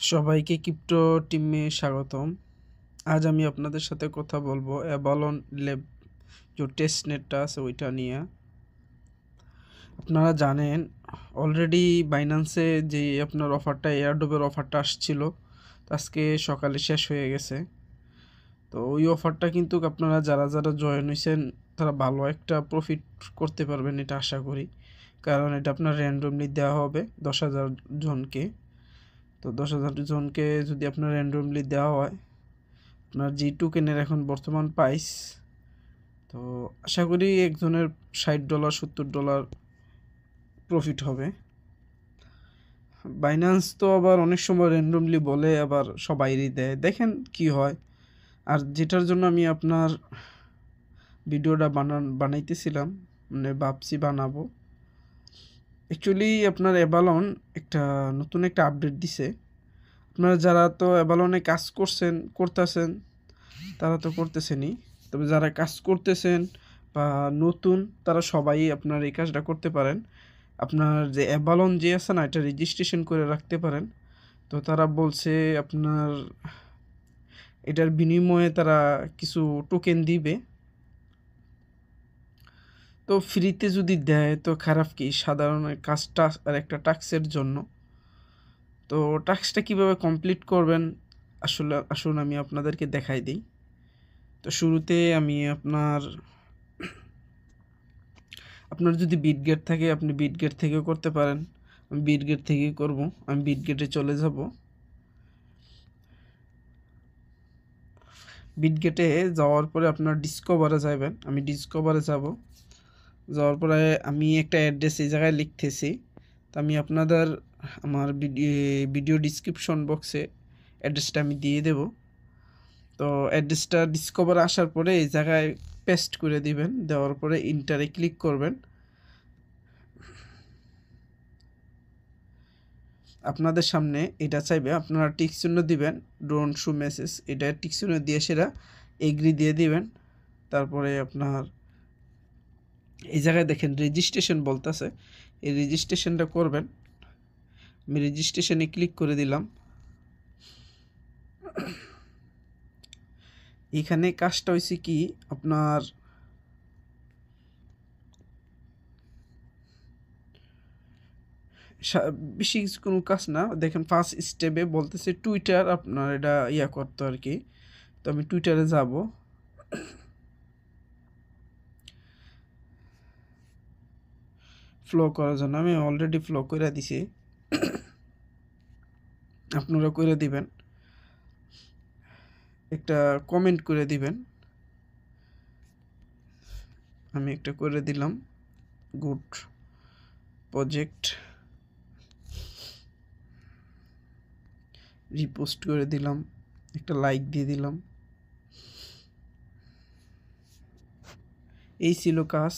সবাইকে ক্রিপ্টো টিমে স্বাগতম। আজ আমি আপনাদের সাথে কথা বলবো অ্যাভালন ল্যাব যে টেস্ট নেটটা আছে ওইটা নিয়ে। আপনারা জানেন অলরেডি বাইন্যান্সে যে আপনার অফারটা এয়ারড্রপের অফারটা আসছিল, আজকে সকালে শেষ হয়ে গেছে। তো ওই অফারটা কিন্তু আপনারা যারা যারা জয়েন হয়েছেন তারা ভালো একটা প্রফিট করতে পারবেন এটা আশা করি, কারণ এটা আপনার র্যান্ডমলি দেওয়া হবে 10,000 জনকে। তো 10,000 জনকে যদি আপনার র্যান্ডমলি দেওয়া হয়, আপনার জি টোকেনের এখন বর্তমান প্রাইস, তো আশা করি একজনের $60 $70 প্রফিট হবে। বাইন্যান্স তো আবার অনেক সময় র্যান্ডমলি বলে, আবার সবাইরই দেয়, দেখেন কি হয়। আর যেটার জন্য আমি আপনার ভিডিওটা বানাইতেছিলাম, মানে ভাবছি বানাবো, অ্যাকচুয়ালি আপনার অ্যাভালন একটা নতুন একটা আপডেট দিছে। আপনারা যারা তো অ্যাভালনে কাজ করতেছেন তারা তো করতেছেনই, তবে যারা কাজ করতেছেন বা নতুন তারা সবাই আপনার এই কাজটা করতে পারেন। আপনার যে অ্যাভালন যে আছে না, এটা রেজিস্ট্রেশন করে রাখতে পারেন। তো তারা বলছে আপনার এটার বিনিময়ে তারা কিছু টোকেন দিবে। তো ফ্রিতে যদি দেয় তো খারাপ কি, সাধারণ কাজটা আর একটা টাস্কের জন্য। তো টাস্কটা কিভাবে কমপ্লিট করবেন আসলে আসুন আমি আপনাদেরকে দেখাই দিই। তো শুরুতে আমি আপনার যদি বিটগেট থাকে আপনি বিটগেট থেকেও করতে পারেন, আমি বিটগেট থেকেই করব। আমি বিটগেটে চলে যাব। বিটগেটে যাওয়ার পরে আপনার ডিসকভারে যাবেন, আমি ডিসকভারে যাব। যাওয়ার পরে আমি একটা অ্যাড্রেস এই জায়গায় লিখতেছি। তো আমি আপনাদের আমার ভিডিও ডিসক্রিপশন বক্সে অ্যাড্রেসটা আমি দিয়ে দেব। তো অ্যাড্রেসটা ডিসকভারে আসার পরে এই জায়গায় পেস্ট করে দিবেন, দেওয়ার পরে ইন্টারে ক্লিক করবেন। আপনাদের সামনে এটা চাইবে, আপনারা টিক চিহ্ন দিবেন, ডোন্ট শো মেসেজ, এটা টিক চিহ্ন দিয়ে সেটা এগ্রি দিয়ে দিবেন। তারপরে আপনার এই জায়গায় দেখেন রেজিস্ট্রেশন বলতেছে, এই রেজিস্ট্রেশনটা করবেন। আমি রেজিস্ট্রেশনে ক্লিক করে দিলাম। এখানে কাজটা হয়েছে কি, আপনার বেশি কোনো কাজ না। দেখেন ফার্স্ট স্টেপে বলতেছে টুইটার আপনার এটা করতে আর কি। তো আমি টুইটারে যাব। ফ্লো করার জন্য আমি অলরেডি ফ্লো করে দিছি, আপনারা করে দিবেন। একটা কমেন্ট করে দিবেন, আমি একটা করে দিলাম, গুড প্রজেক্ট। রিপোস্ট করে দিলাম, একটা লাইক দিয়ে দিলাম। এই ছিল কাজ।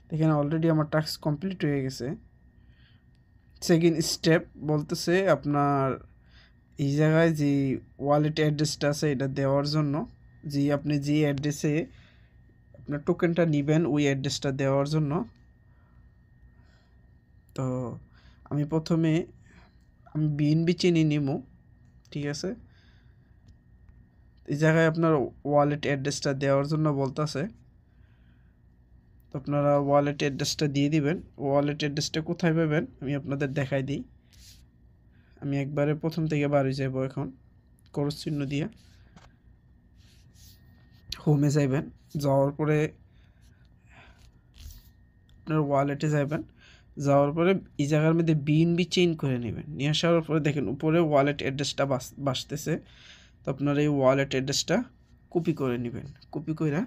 দেখেন অলরেডি আমার টাস্ক কমপ্লিট হয়ে গেছে। সেকেন্ড স্টেপ বলতেছে আপনার এই জায়গায় যে ওয়ালেট অ্যাড্রেসটা আছে এটা দেওয়ার জন্য, যে আপনি যে অ্যাড্রেসে আপনার টোকেনটা নেবেন ওই অ্যাড্রেসটা দেওয়ার জন্য। তো আমি প্রথমে বিএনবি চিনি নিব, ঠিক আছে। এই জায়গায় আপনার ওয়ালেট অ্যাড্রেসটা দেওয়ার জন্য বলতেছে, তো আপনারা ওয়ালেট অ্যাড্রেসটা দিয়ে দিবেন। ওয়ালেট অ্যাড্রেসটা কোথায় পাবেন আমি আপনাদের দেখাই দিই। আমি একবারে প্রথম থেকে বাড়ি যাব, এখন ক্রস চিহ্ন দিয়ে হোমে যাইবেন। যাওয়ার পরে আপনার ওয়ালেটে যাবেন, যাওয়ার পরে এই জায়গার মধ্যে বিএনবি চেইন করে নেবেন। নিয়ে আসার পরে দেখেন উপরে ওয়ালেট অ্যাড্রেসটা বাসতেছে। তো আপনার এই ওয়ালেট অ্যাড্রেসটা কপি করে নেবেন, কপি করে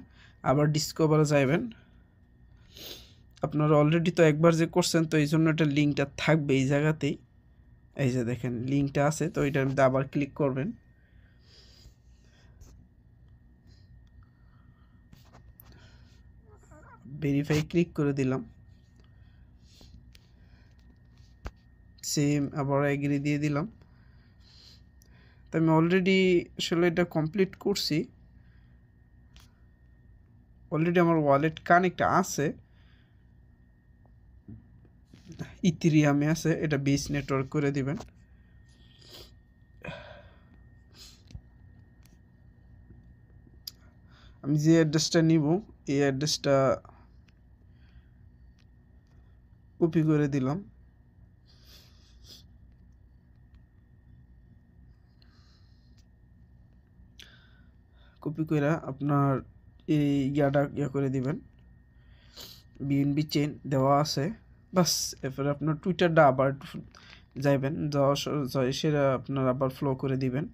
আবার ডিসকভারে যাইবেন। আপনারা অলরেডি তো একবার যে করছেন, তো এই জন্য একটা লিঙ্কটা থাকবে এই জায়গাতেই। এই যে দেখেন লিঙ্কটা আছে, তো এটার মধ্যে আবার ক্লিক করবেন। ভেরিফাই ক্লিক করে দিলাম, সেম আবার এগ্রি দিয়ে দিলাম। তো আমি অলরেডি আসলে এটা কমপ্লিট করছি। অলরেডি আমার ওয়ালেট কানেক্ট আছে, ইথেরিয়ামে আছে, এটা বেস নেটওয়ার্ক করে দিবেন। আমি যে অ্যাড্রেসটা নিব এই অ্যাড্রেসটা কপি করে দিলাম। কপি করে আপনার এই ইয়া করে দিবেন, বিএনবি চেইন দেওয়া আছে বাস। এরপরে আপনার টুইটারটা আবার যাইবেন, সেটা আপনার আবার ফ্লো করে দিবেন।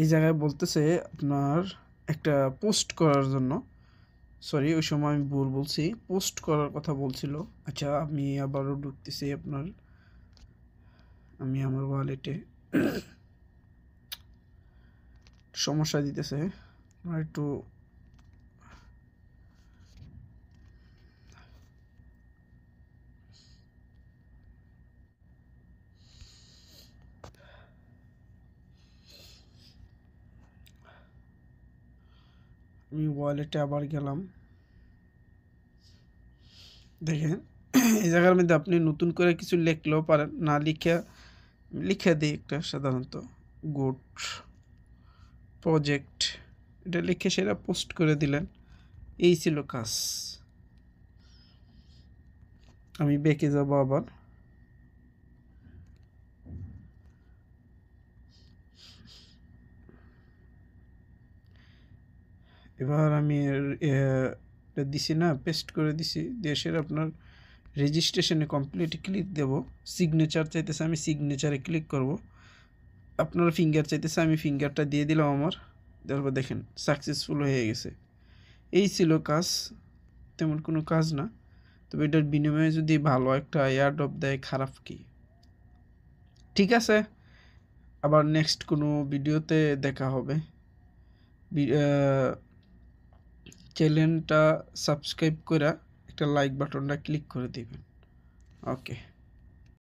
এই জায়গায় বলতেছে আপনার একটা পোস্ট করার জন্য, সরি ওই সময় আমি ভুল বলছি, পোস্ট করার কথা বলছিল। আচ্ছা আমি আবারও ঢুকতেছি আমি আমার ওয়ালেটে, সমস্যা দিতেছে একটু। আমি ওয়ালেটে আবার গেলাম, দেখেন এই জায়গার মধ্যে আপনি নতুন করে কিছু লিখলেও পারেন, না লিখে দিই একটা সাধারণত গুড প্রজেক্ট, এটা লিখে সেটা পোস্ট করে দিলেন। এই ছিল কাজ। আমি বেঁকে যাব আবার, এবার আমি দিছি না, পেস্ট করে দিছি, দেশের আপনার রেজিস্ট্রেশনে কমপ্লিট ক্লিক দেব। সিগনেচার চাইতেছে, আমি সিগনেচারে ক্লিক করব। আপনার ফিঙ্গার চাইতেছে, আমি ফিঙ্গারটা দিয়ে দিলাম আমার। তারপর দেখেন সাকসেসফুল হয়ে গেছে। এই ছিল কাজ, তেমন কোনো কাজ না, তবে এটার বিনিময়ে যদি ভালো একটা এয়ারড্রপ দেয় খারাপ কি। ঠিক আছে, আবার নেক্সট কোনো ভিডিওতে দেখা হবে। চ্যানেলটা সাবস্ক্রাইব করে একটা লাইক বাটনটা ক্লিক করে দিবেন। ওকে।